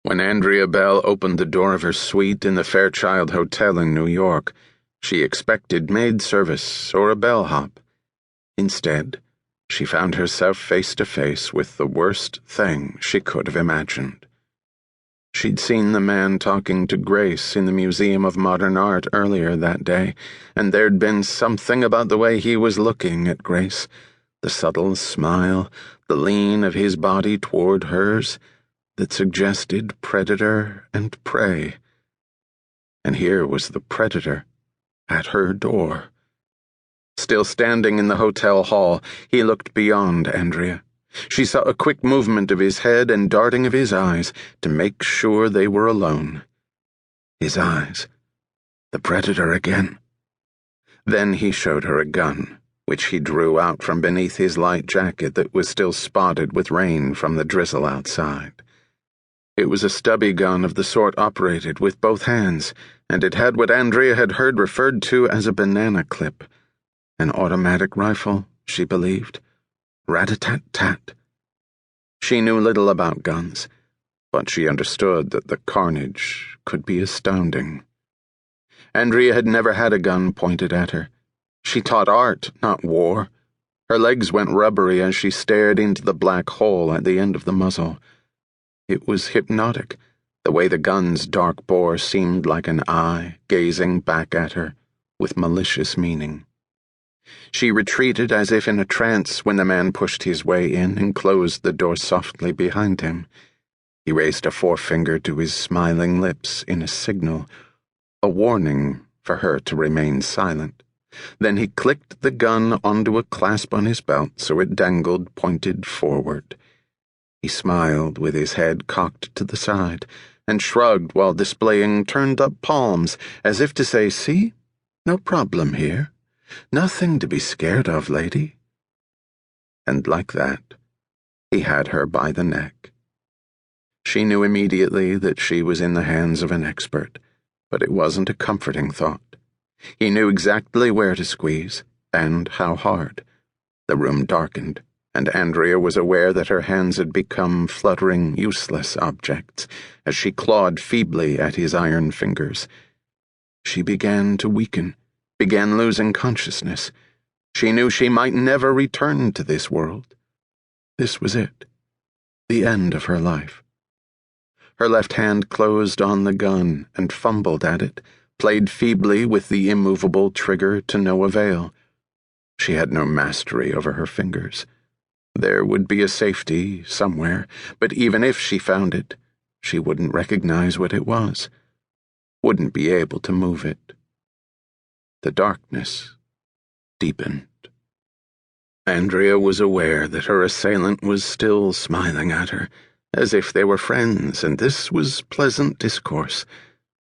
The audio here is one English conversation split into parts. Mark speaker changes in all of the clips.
Speaker 1: When Andrea Bell opened the door of her suite in the Fairchild Hotel in New York, she expected maid service or a bellhop. Instead, she found herself face to face with the worst thing she could have imagined. She'd seen the man talking to Grace in the Museum of Modern Art earlier that day, and there'd been something about the way he was looking at Grace, the subtle smile, the lean of his body toward hers, that suggested predator and prey. And here was the predator at her door. Still standing in the hotel hall, he looked beyond Andrea. She saw a quick movement of his head and darting of his eyes to make sure they were alone. His eyes. The predator again. Then he showed her a gun, which he drew out from beneath his light jacket that was still spotted with rain from the drizzle outside. It was a stubby gun of the sort operated with both hands, and it had what Andrea had heard referred to as a banana clip. An automatic rifle, she believed. Rat-a-tat-tat. She knew little about guns, but she understood that the carnage could be astounding. Andrea had never had a gun pointed at her. She taught art, not war. Her legs went rubbery as she stared into the black hole at the end of the muzzle. It was hypnotic, the way the gun's dark bore seemed like an eye gazing back at her with malicious meaning. She retreated as if in a trance when the man pushed his way in and closed the door softly behind him. He raised a forefinger to his smiling lips in a signal, a warning for her to remain silent. Then he clicked the gun onto a clasp on his belt so it dangled pointed forward. He smiled with his head cocked to the side and shrugged while displaying turned-up palms as if to say, "See? No problem here. Nothing to be scared of, lady." And like that, he had her by the neck. She knew immediately that she was in the hands of an expert, but it wasn't a comforting thought. He knew exactly where to squeeze, and how hard. The room darkened, and Andrea was aware that her hands had become fluttering, useless objects as she clawed feebly at his iron fingers. She began to weaken, began losing consciousness. She knew she might never return to this world. This was it, the end of her life. Her left hand closed on the gun and fumbled at it, played feebly with the immovable trigger to no avail. She had no mastery over her fingers. There would be a safety somewhere, but even if she found it, she wouldn't recognize what it was, wouldn't be able to move it. The darkness deepened. Andrea was aware that her assailant was still smiling at her, as if they were friends, and this was pleasant discourse.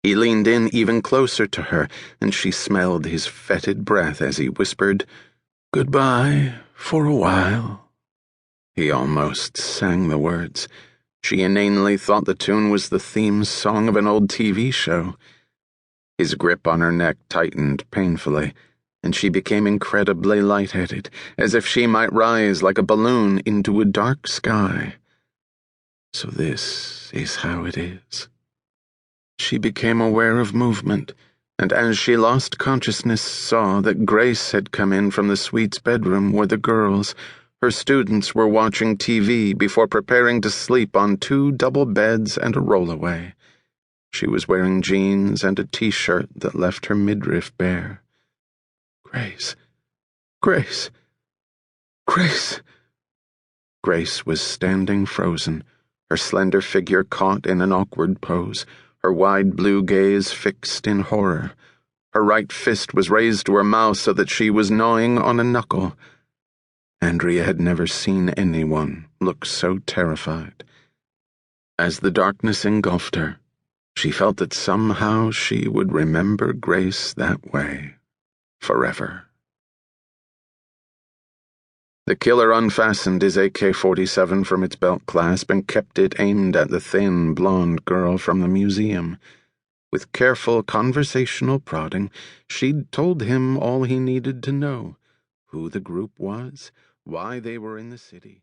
Speaker 1: He leaned in even closer to her, and she smelled his fetid breath as he whispered, "Goodbye for a while." He almost sang the words. She inanely thought the tune was the theme song of an old TV show. His grip on her neck tightened painfully, and she became incredibly lightheaded, as if she might rise like a balloon into a dark sky. So this is how it is. She became aware of movement, and as she lost consciousness saw that Grace had come in from the suite's bedroom where the girls, her students, were watching TV before preparing to sleep on 2 double beds and a rollaway. She was wearing jeans and a t-shirt that left her midriff bare. Grace. Grace. Grace. Grace was standing frozen, her slender figure caught in an awkward pose, her wide blue gaze fixed in horror. Her right fist was raised to her mouth so that she was gnawing on a knuckle. Andrea had never seen anyone look so terrified. As the darkness engulfed her, she felt that somehow she would remember Grace that way, forever. The killer unfastened his AK-47 from its belt clasp and kept it aimed at the thin, blonde girl from the museum. With careful conversational prodding, she'd told him all he needed to know: who the group was, why they were in the city,